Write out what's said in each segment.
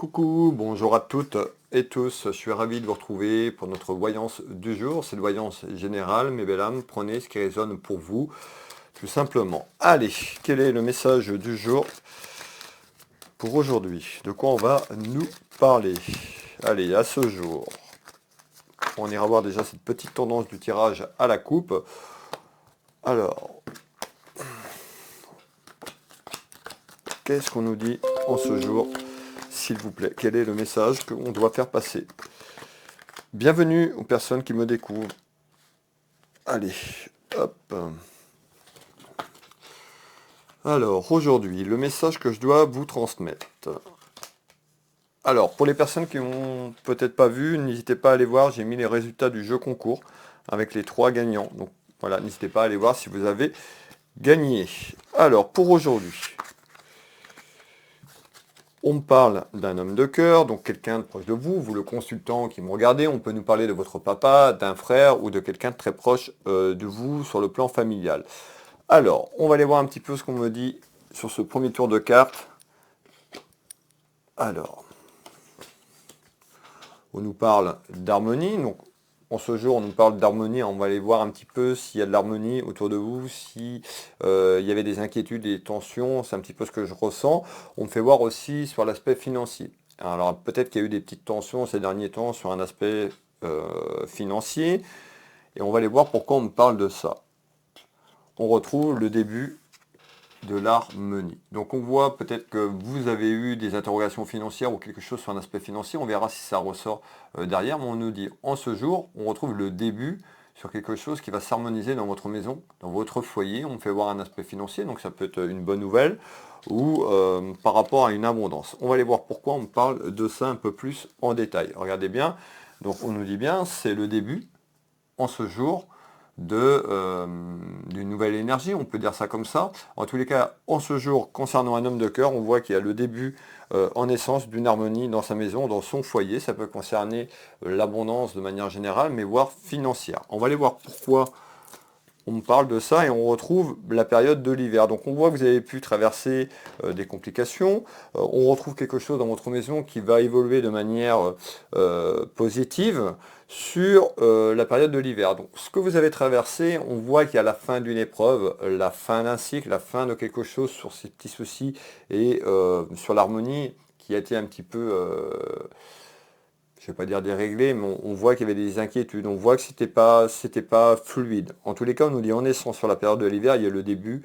Coucou, bonjour à toutes et tous, je suis ravi de vous retrouver pour notre voyance du jour. Cette voyance générale, mes belles âmes, prenez ce qui résonne pour vous, tout simplement. Allez, quel est le message du jour pour aujourd'hui? De quoi on va nous parler? Allez, à ce jour, on ira voir déjà cette petite tendance du tirage à la coupe. Alors, qu'est-ce qu'on nous dit en ce jour, s'il vous plaît? Quel est le message qu'on doit faire passer? Bienvenue aux personnes qui me découvrent. Allez, hop. Alors, aujourd'hui, le message que je dois vous transmettre. Alors, pour les personnes qui n'ont peut-être pas vu, n'hésitez pas à aller voir, j'ai mis les résultats du jeu concours avec les 3 gagnants. Donc voilà, n'hésitez pas à aller voir si vous avez gagné. Alors, pour aujourd'hui, on me parle d'un homme de cœur, donc quelqu'un de proche de vous, vous le consultant qui me regardez, on peut nous parler de votre papa, d'un frère ou de quelqu'un de très proche de vous sur le plan familial. Alors, on va aller voir un petit peu ce qu'on me dit sur ce premier tour de cartes. Alors, on nous parle d'harmonie, donc en ce jour on nous parle d'harmonie, on va aller voir un petit peu s'il y a de l'harmonie autour de vous, si il y avait des inquiétudes, des tensions, c'est un petit peu ce que je ressens. On me fait voir aussi sur l'aspect financier. Alors peut-être qu'il y a eu des petites tensions ces derniers temps sur un aspect financier, et on va aller voir pourquoi on me parle de ça. On retrouve le début de l'harmonie. Donc on voit peut-être que vous avez eu des interrogations financières ou quelque chose sur un aspect financier, on verra si ça ressort derrière, mais on nous dit en ce jour, on retrouve le début sur quelque chose qui va s'harmoniser dans votre maison, dans votre foyer, on me fait voir un aspect financier, donc ça peut être une bonne nouvelle, ou par rapport à une abondance. On va aller voir pourquoi on me parle de ça un peu plus en détail. Regardez bien, donc on nous dit bien, c'est le début, en ce jour, d'une nouvelle énergie, on peut dire ça comme ça. En tous les cas, en ce jour, concernant un homme de cœur, on voit qu'il y a le début en essence d'une harmonie dans sa maison, dans son foyer. Ça peut concerner l'abondance de manière générale, mais voire financière. On va aller voir pourquoi on me parle de ça et on retrouve la période de l'hiver. Donc on voit que vous avez pu traverser des complications. On retrouve quelque chose dans votre maison qui va évoluer de manière positive sur la période de l'hiver. Donc ce que vous avez traversé, on voit qu'il y a la fin d'une épreuve, la fin d'un cycle, la fin de quelque chose sur ces petits soucis et sur l'harmonie qui a été un petit peu je ne vais pas dire déréglé, mais on voit qu'il y avait des inquiétudes, on voit que c'était pas fluide. En tous les cas, on nous dit en essence sur la période de l'hiver, il y a le début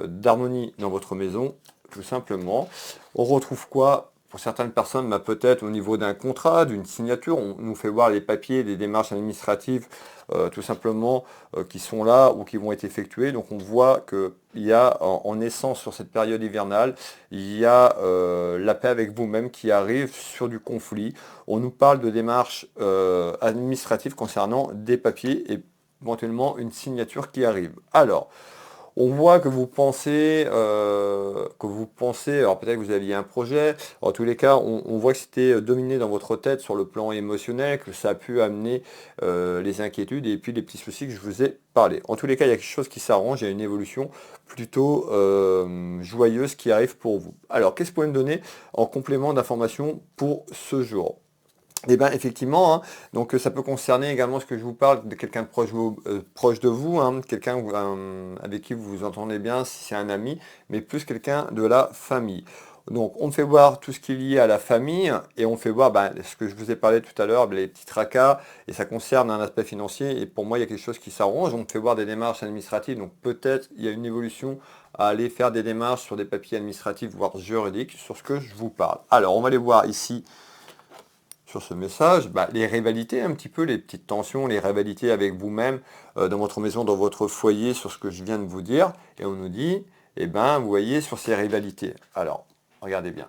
d'harmonie dans votre maison, tout simplement. On retrouve quoi? Pour certaines personnes, bah, peut-être au niveau d'un contrat, d'une signature, on nous fait voir les papiers, des démarches administratives, tout simplement, qui sont là ou qui vont être effectuées. Donc on voit qu'il y a en essence sur cette période hivernale, il y a la paix avec vous-même qui arrive sur du conflit. On nous parle de démarches administratives concernant des papiers et éventuellement une signature qui arrive. Alors, on voit que vous pensez, alors peut-être que vous aviez un projet, en tous les cas, on voit que c'était dominé dans votre tête sur le plan émotionnel, que ça a pu amener les inquiétudes et puis les petits soucis que je vous ai parlé. En tous les cas, il y a quelque chose qui s'arrange, il y a une évolution plutôt joyeuse qui arrive pour vous. Alors, qu'est-ce que vous pouvez me donner en complément d'informations pour ce jour? Eh bien, effectivement, hein, donc ça peut concerner également ce que je vous parle de quelqu'un de proche de vous, hein, quelqu'un avec qui vous vous entendez bien, si c'est un ami, mais plus quelqu'un de la famille. Donc, on me fait voir tout ce qui est lié à la famille et on fait voir ce que je vous ai parlé tout à l'heure, les petits tracas, et ça concerne un aspect financier. Et pour moi, il y a quelque chose qui s'arrange. On me fait voir des démarches administratives, donc peut-être il y a une évolution à aller faire des démarches sur des papiers administratifs, voire juridiques, sur ce que je vous parle. Alors, on va aller voir ici sur ce message, les rivalités un petit peu, les petites tensions, les rivalités avec vous-même, dans votre maison, dans votre foyer, sur ce que je viens de vous dire. Et on nous dit, eh ben, vous voyez, sur ces rivalités. Alors, regardez bien.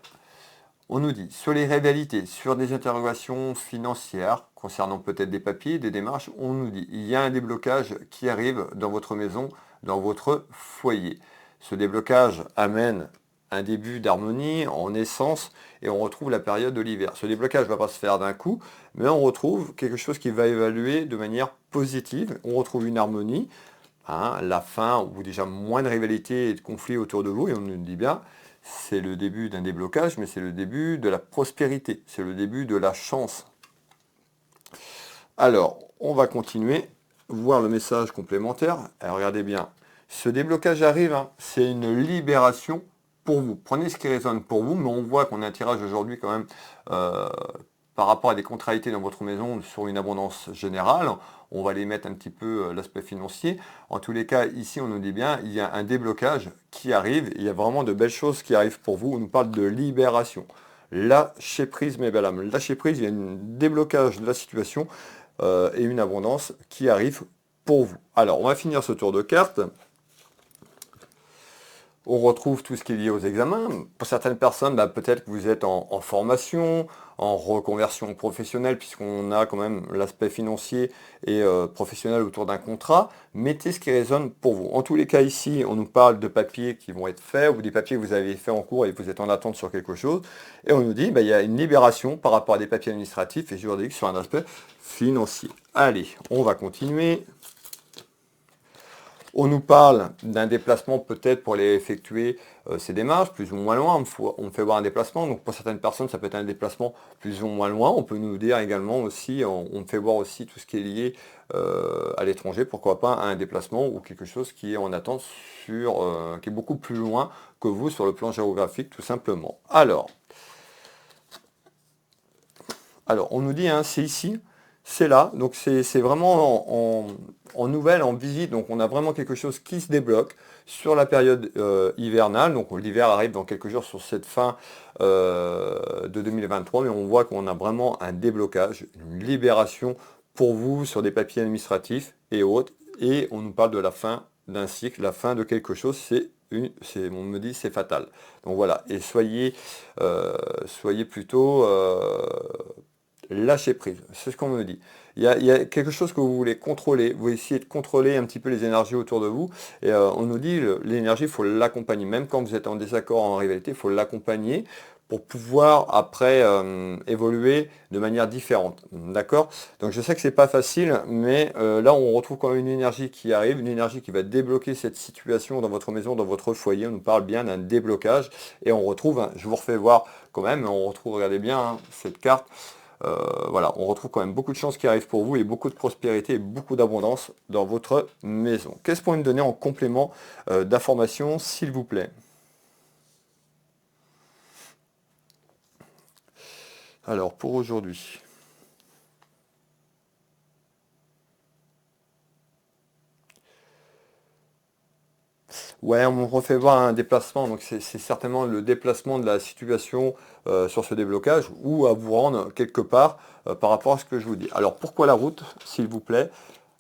On nous dit, sur les rivalités, sur des interrogations financières, concernant peut-être des papiers, des démarches, on nous dit, il y a un déblocage qui arrive dans votre maison, dans votre foyer. Ce déblocage amène un début d'harmonie en essence et on retrouve la période de l'hiver. Ce déblocage ne va pas se faire d'un coup, mais on retrouve quelque chose qui va évaluer de manière positive. On retrouve une harmonie, hein, la fin ou déjà moins de rivalité et de conflits autour de vous et on nous dit bien, c'est le début d'un déblocage, mais c'est le début de la prospérité, c'est le début de la chance. Alors, on va continuer, voir le message complémentaire. Alors, regardez bien, ce déblocage arrive, hein, c'est une libération pour vous. Prenez ce qui résonne pour vous, mais on voit qu'on a un tirage aujourd'hui quand même euh, par rapport à des contrariétés dans votre maison sur une abondance générale. On va les mettre un petit peu l'aspect financier. En tous les cas, ici, on nous dit bien, il y a un déblocage qui arrive. Il y a vraiment de belles choses qui arrivent pour vous. On nous parle de libération. Lâchez prise, mes belles âmes. Lâchez prise, il y a un déblocage de la situation et une abondance qui arrive pour vous. Alors, on va finir ce tour de cartes. On retrouve tout ce qui est lié aux examens. Pour certaines personnes, bah, peut-être que vous êtes en formation, en reconversion professionnelle, puisqu'on a quand même l'aspect financier et professionnel autour d'un contrat. Mettez ce qui résonne pour vous. En tous les cas, ici, on nous parle de papiers qui vont être faits, ou des papiers que vous avez fait en cours et vous êtes en attente sur quelque chose. Et on nous dit, bah, il y a une libération par rapport à des papiers administratifs et juridiques sur un aspect financier. Allez, on va continuer. On nous parle d'un déplacement peut-être pour aller effectuer ces démarches, plus ou moins loin. On fait voir un déplacement. Donc pour certaines personnes, ça peut être un déplacement plus ou moins loin. On peut nous dire également aussi, on fait voir aussi tout ce qui est lié à l'étranger. Pourquoi pas un déplacement ou quelque chose qui est en attente qui est beaucoup plus loin que vous sur le plan géographique, tout simplement. Alors, on nous dit, hein, c'est ici, c'est là, donc c'est vraiment en nouvelle, en visite, donc on a vraiment quelque chose qui se débloque sur la période hivernale, donc l'hiver arrive dans quelques jours sur cette fin de 2023, mais on voit qu'on a vraiment un déblocage, une libération pour vous sur des papiers administratifs et autres, et on nous parle de la fin d'un cycle, la fin de quelque chose, on me dit c'est fatal. Donc voilà, et soyez plutôt lâcher prise, c'est ce qu'on me dit. Il y a quelque chose que vous voulez contrôler, vous essayez de contrôler un petit peu les énergies autour de vous, et on nous dit l'énergie, il faut l'accompagner, même quand vous êtes en désaccord, en rivalité, il faut l'accompagner pour pouvoir après évoluer de manière différente. D'accord? Donc je sais que c'est pas facile, mais là on retrouve quand même une énergie qui arrive, une énergie qui va débloquer cette situation dans votre maison, dans votre foyer. On nous parle bien d'un déblocage, et on retrouve, hein, je vous refais voir quand même, on retrouve, regardez bien hein, cette carte. Voilà, on retrouve quand même beaucoup de chances qui arrivent pour vous et beaucoup de prospérité et beaucoup d'abondance dans votre maison. Qu'est-ce que vous pouvez me donner en complément d'informations, s'il vous plaît? Alors, pour aujourd'hui. Ouais, on me refait voir un déplacement, donc c'est certainement le déplacement de la situation sur ce déblocage ou à vous rendre quelque part par rapport à ce que je vous dis. Alors pourquoi la route, s'il vous plaît?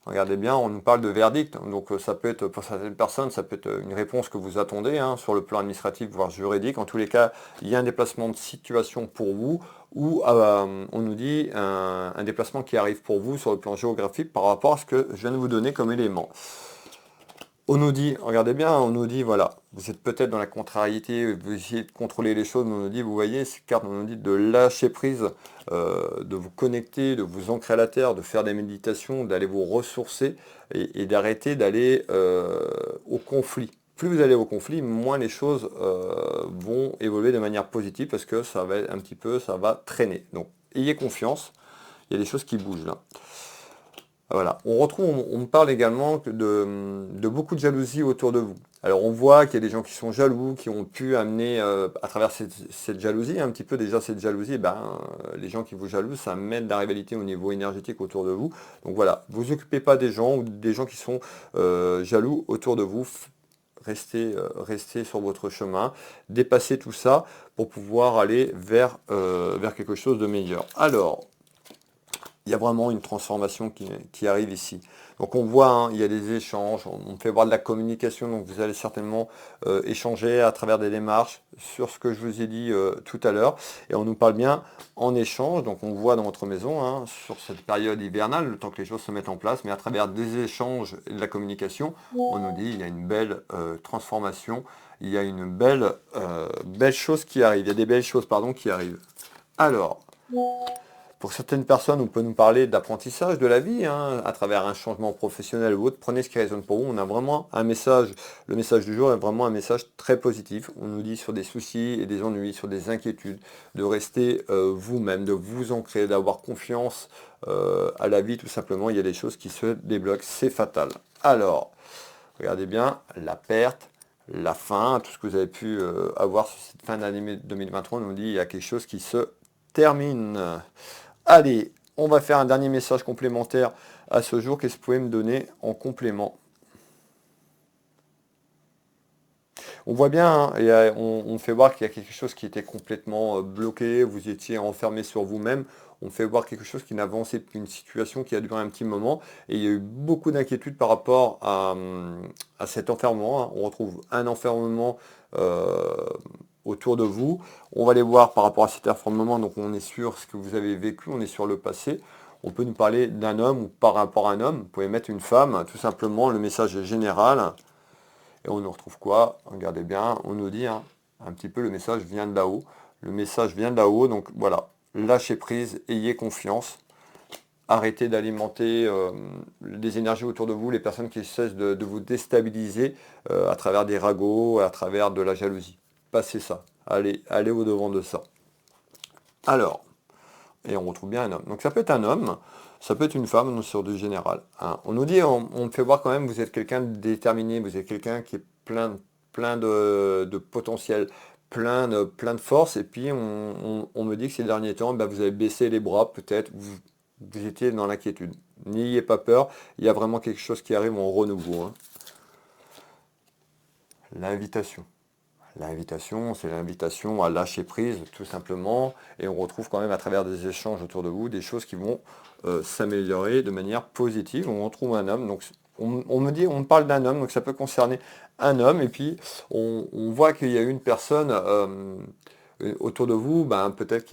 Regardez bien, on nous parle de verdict, donc ça peut être pour certaines personnes, ça peut être une réponse que vous attendez hein, sur le plan administratif, voire juridique. En tous les cas, il y a un déplacement de situation pour vous ou on nous dit un déplacement qui arrive pour vous sur le plan géographique par rapport à ce que je viens de vous donner comme élément. On nous dit, regardez bien, on nous dit, voilà, vous êtes peut-être dans la contrariété, vous essayez de contrôler les choses, mais on nous dit, vous voyez, ces cartes, on nous dit de lâcher prise, de vous connecter, de vous ancrer à la terre, de faire des méditations, d'aller vous ressourcer et d'arrêter d'aller au conflit. Plus vous allez au conflit, moins les choses vont évoluer de manière positive parce que ça va être un petit peu, ça va traîner. Donc, ayez confiance, il y a des choses qui bougent là. Voilà. On me parle également de beaucoup de jalousie autour de vous. Alors on voit qu'il y a des gens qui sont jaloux, qui ont pu amener à travers cette jalousie, un petit peu déjà cette jalousie, les gens qui vous jalousent, ça mène de la rivalité au niveau énergétique autour de vous. Donc voilà, vous occupez pas des gens ou des gens qui sont jaloux autour de vous. Restez sur votre chemin, dépassez tout ça pour pouvoir aller vers quelque chose de meilleur. Alors, il y a vraiment une transformation qui arrive ici. Donc on voit, hein, il y a des échanges, on fait voir de la communication, donc vous allez certainement échanger à travers des démarches sur ce que je vous ai dit tout à l'heure. Et on nous parle bien en échange, donc on voit dans votre maison, hein, sur cette période hivernale, le temps que les choses se mettent en place, mais à travers des échanges et de la communication, on nous dit il y a une belle transformation, il y a une belle chose qui arrive, il y a des belles choses pardon, qui arrivent. Alors, Pour certaines personnes, on peut nous parler d'apprentissage de la vie, hein, à travers un changement professionnel ou autre. Prenez ce qui résonne pour vous. On a vraiment un message, le message du jour est vraiment un message très positif. On nous dit sur des soucis et des ennuis, sur des inquiétudes, de rester vous-même, de vous ancrer, d'avoir confiance à la vie tout simplement. Il y a des choses qui se débloquent, c'est fatal. Alors, regardez bien, la perte, la fin, tout ce que vous avez pu avoir sur cette fin d'année 2023, on nous dit il y a quelque chose qui se termine. Allez, on va faire un dernier message complémentaire à ce jour. Qu'est-ce que vous pouvez me donner en complément? On voit bien, hein, on fait voir qu'il y a quelque chose qui était complètement bloqué, vous étiez enfermé sur vous-même. On fait voir quelque chose qui n'avançait plus, une situation qui a duré un petit moment. Et il y a eu beaucoup d'inquiétude par rapport à cet enfermement, hein. On retrouve un enfermement euh, autour de vous. On va les voir par rapport à cet enfermement. Donc on est sur ce que vous avez vécu, on est sur le passé. On peut nous parler d'un homme ou par rapport à un homme. Vous pouvez mettre une femme, tout simplement. Le message est général. Et on nous retrouve quoi? Regardez bien, on nous dit hein, un petit peu le message vient de là-haut. Le message vient de là-haut, donc voilà, lâchez prise, ayez confiance. Arrêtez d'alimenter les énergies autour de vous, les personnes qui cessent de vous déstabiliser à travers des ragots, à travers de la jalousie. Passez ça. Allez au-devant de ça. Alors, et on retrouve bien un homme. Donc ça peut être un homme, ça peut être une femme sur du général, hein. On nous dit, on me fait voir quand même, vous êtes quelqu'un de déterminé, vous êtes quelqu'un qui est plein de potentiel, plein de force, et puis on me dit que ces derniers temps, bah, vous avez baissé les bras, peut-être, vous étiez dans l'inquiétude. N'ayez pas peur, il y a vraiment quelque chose qui arrive en renouveau, hein. L'invitation. L'invitation, c'est l'invitation à lâcher prise, tout simplement. Et on retrouve quand même à travers des échanges autour de vous des choses qui vont s'améliorer de manière positive. On retrouve un homme, donc on me dit, on me parle d'un homme, donc ça peut concerner un homme. Et puis on voit qu'il y a une personne autour de vous, ben, peut-être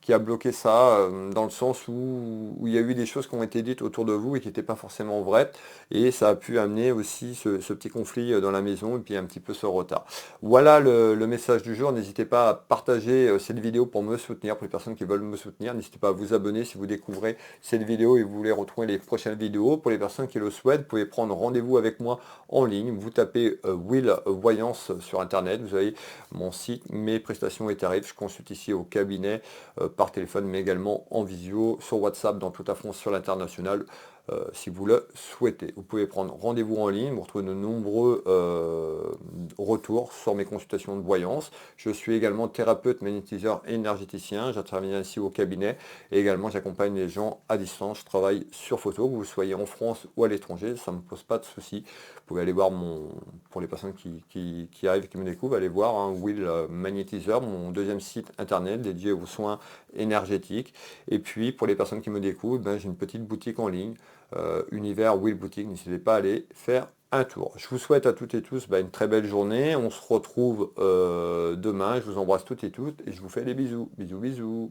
qui a bloqué ça, dans le sens où il y a eu des choses qui ont été dites autour de vous et qui n'étaient pas forcément vraies. Et ça a pu amener aussi ce petit conflit dans la maison et puis un petit peu ce retard. Voilà le message du jour. N'hésitez pas à partager cette vidéo pour me soutenir, pour les personnes qui veulent me soutenir. N'hésitez pas à vous abonner si vous découvrez cette vidéo et vous voulez retrouver les prochaines vidéos. Pour les personnes qui le souhaitent, vous pouvez prendre rendez-vous avec moi en ligne. Vous tapez Will Voyance sur Internet. Vous avez mon site, mes prestations et tarifs. Je consulte ici au cabinet par téléphone, mais également en visio, sur WhatsApp, dans toute la France, sur l'international. Si vous le souhaitez. Vous pouvez prendre rendez-vous en ligne, vous retrouvez de nombreux retours sur mes consultations de voyance. Je suis également thérapeute, magnétiseur et énergéticien. J'interviens ici au cabinet et également j'accompagne les gens à distance. Je travaille sur photo, que vous soyez en France ou à l'étranger, ça ne me pose pas de soucis. Vous pouvez aller voir pour les personnes qui arrivent, qui me découvrent, allez voir hein, Will Magnétiseur, mon deuxième site internet dédié aux soins énergétiques. Et puis pour les personnes qui me découvrent, ben, j'ai une petite boutique en ligne. Univers Will Boutique, n'hésitez pas à aller faire un tour. Je vous souhaite à toutes et tous une très belle journée. On se retrouve demain. Je vous embrasse toutes et toutes et je vous fais des bisous. Bisous, bisous.